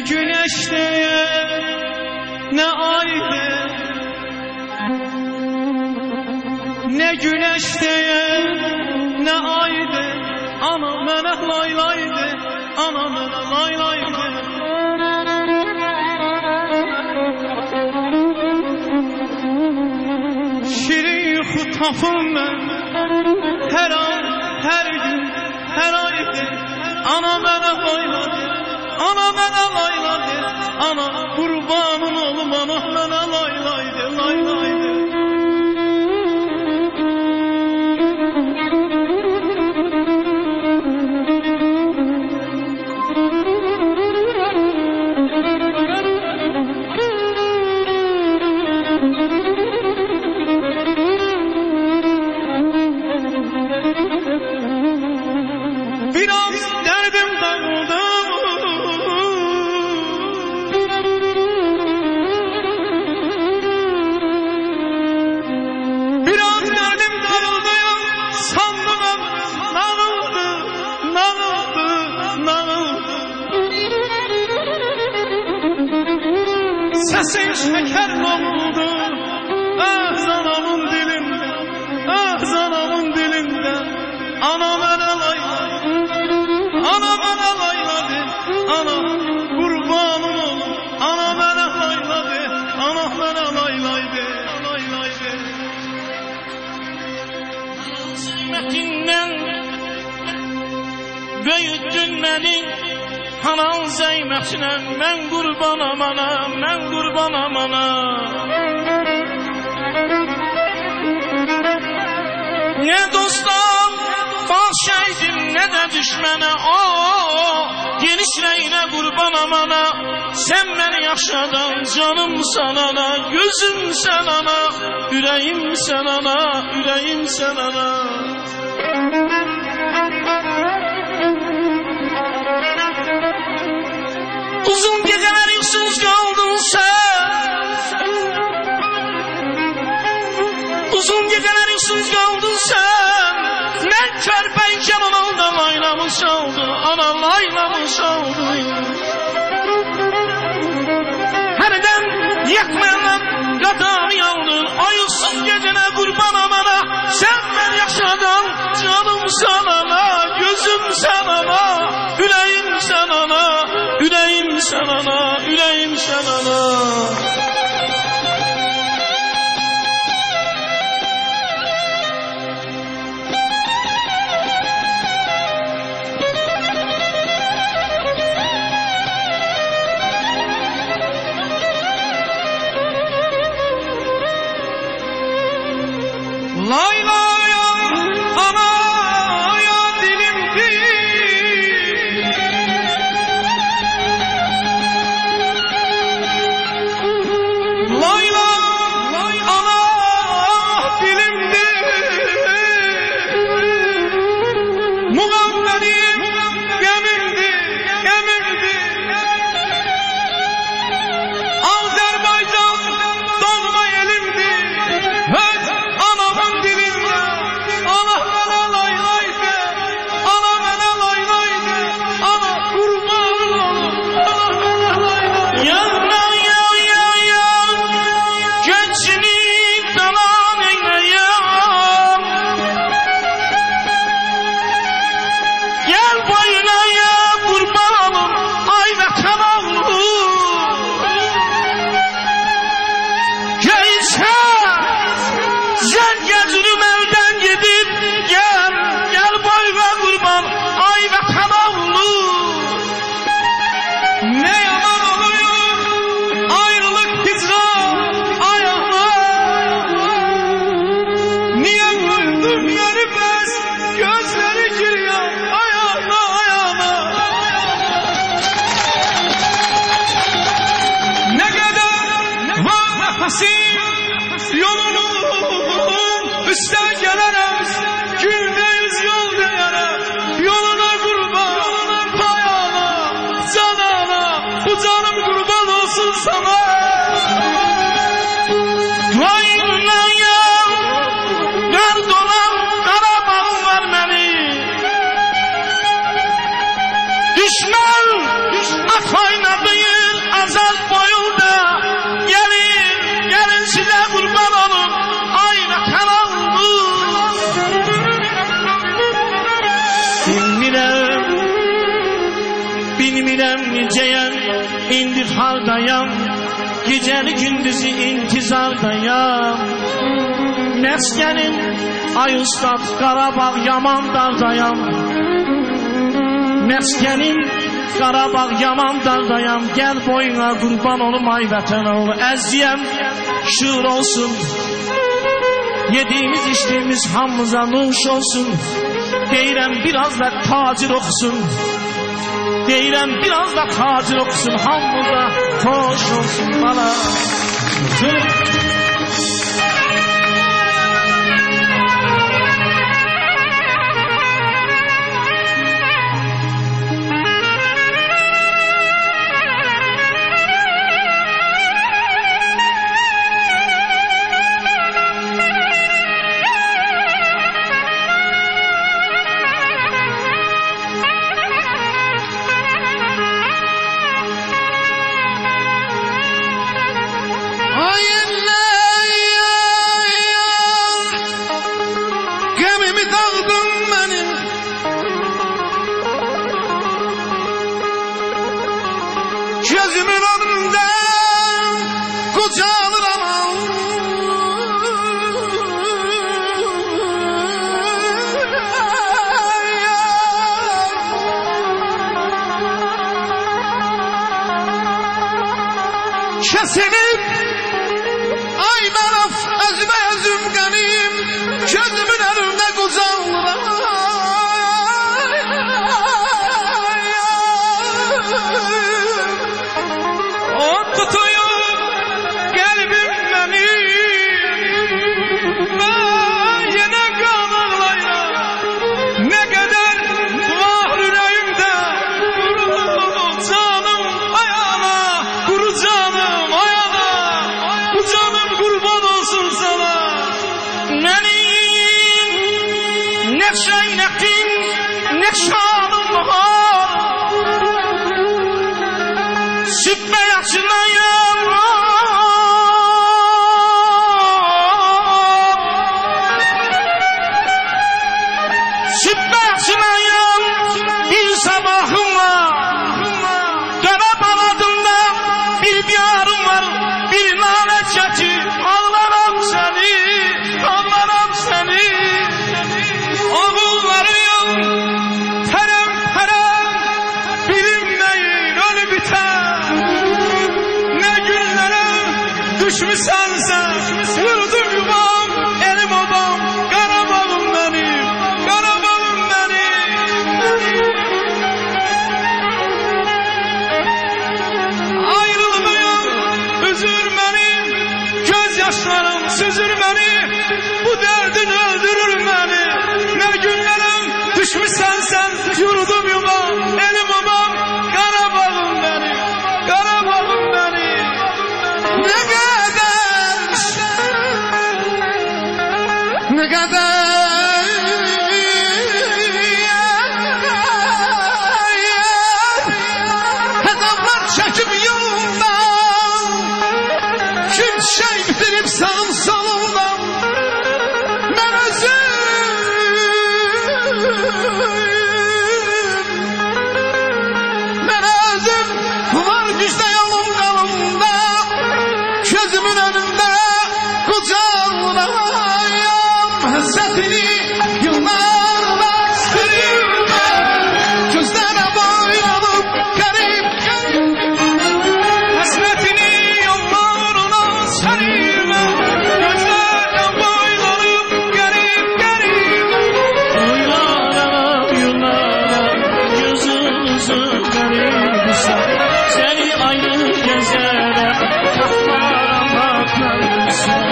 güneşte ne aydı, ne güneşte ne aydı. Ana mənə laylaydı, ana mənə laylaydı. Şirin yuxu tapım mən hər an, hər gün, hər aydı. Ana mənə layladı, ana mənə layladı. Ana qurbanın olum, ana mənə laylaydı, laylaydı. Biraz derdim dağıldı, biraz derdim dağıldı, sandığım nağıldı, nağıldı, nağıldı. Sesin şeker oldu, ah zanamın dilinde, ah zanamın dilinde. Ana mənə layladı, ana mənə layladı. Ana qurbanım olum, ana mənə layladı, ana mənə laylaydı, laylaydı. Zeymətindən böyütdün məni, hanan zeymətinə. Mən qurbanam ana, mən qurbanam ana. Ne dostum bahşeydim, ne de düşmene. Geniş reyne qurbanam ana. Sen beni yaşadan, canım sana, gözüm sen ana, ürəyim sen ana, ürəyim sen ana. Uzun geceler yüksüz kaldın sen, uzun geceler yüksüz kaldın sen. Ben körpeyken analda laylamış oldu, ana laylamış oldu. Herden yakmayan kadar yaldın, ayıksız gecene kurbanam ana. Sen ben yaşadan, canım sana, gözüm sana, yüreğim sana, yüreğim sana, yüreğim sana. Laylaya anaya dilimdir, layla ana dilimdir. Muğam benim gemimdir, gemimdir. Azerbaycan doğma elimdir. Öz anamın dilinde, ana mənə laylaydı, ana mənə laylaydı. Ana qurban olum, ana mənə laylaydı. Yanına keçini dalan eyləyəm, gel boynaya qurbanım, ay vətən oğlum. Sen gözünüm evden gidip gel, gel boyuna kurban, ay vatan oğlu. Ne yaman oluyor ayrılık hicran ayağına. Niye güldüm görmez gözleri giriyor ayağına, ayağına. Ne kadar var nefesim yolunu üste gelirim, gündeyiz yol diyerek. Yoluna kurban, ayağına, canana, bu canım kurban olsun sana. Duayla ya, dert olan Karabağ geleceğim, indi hardayam, geceli gündüzü intizardayam. Meskenim ay ustad, Qarabağ yaman dardayam. Meskenim Qarabağ yaman dardayam. Gel boyuna qurban olum ay vətən oğlu. Əziyəm şuur olsun, yediğimiz içtiğimiz hamımıza nuş olsun. Deyirəm biraz da tacir oxusun, deyirəm biraz da tacir oxusun, hamımıza xoş olsun bana. Gözümün önünde kucağılır anam. Kesilip ay taraf özüme özüm ganiyim. Gözümün önünde kucağılır anam. Ne şaynetim, ne şanım var, süppe yaşınayım. Süppe yaşınayım, bir sabahım var. Qarabağ adında bir diyarım var, bir nalet çəki. Ağlarım seni, ağlarım seni. Oğullarıyım terem terem, bilinmeyin ölü biter. Ne günlere düşmüşsen sen, yurdum yuvam, elim obam. Qarabağım benim, Qarabağım benim. Ayrılmayım, üzür beni, gözyaşlarım süzür beni. Bu derdin öldürür beni. Ne günlerim düşmüşsen sen, yurdum yuvam, elim obam. Qarabağım benim, Qarabağım benim. Ne kadar, ne kadar adamlar çekip yolundan, kim şey bitirip sağım solundan. Ben özüm var güçte yolum yolumda, gözümün önünde kucağımdayım. Hasretini yıllarla sürüyorum, gözlerine boylanıp garip. Hasretini yollarına sarıyorum, gözlerine boylanıp garip garip. Yıllara gözümüzü garip sen, seni ayrı gezere kaplara bakmalısın.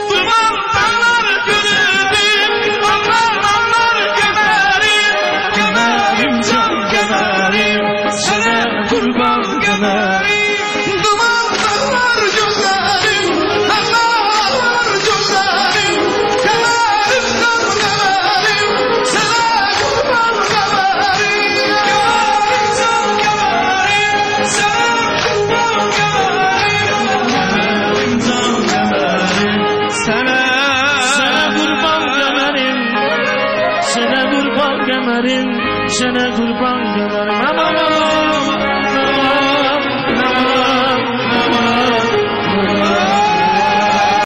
Duman dağlar görerim, dağlar dağlar gömerim. Gömerim can gömerim, sana kurban gömerim. Duman dağlar gözlerim, dağlar gözlerim. Gömerim can gömerim, sana kurban gömerim. Gömerim can gömerim, sana kurban gömerim. Gömerim can gömerim, sana Kurban gömerim, sana kurban gömerim, sana kurban gömerim. Aman aman.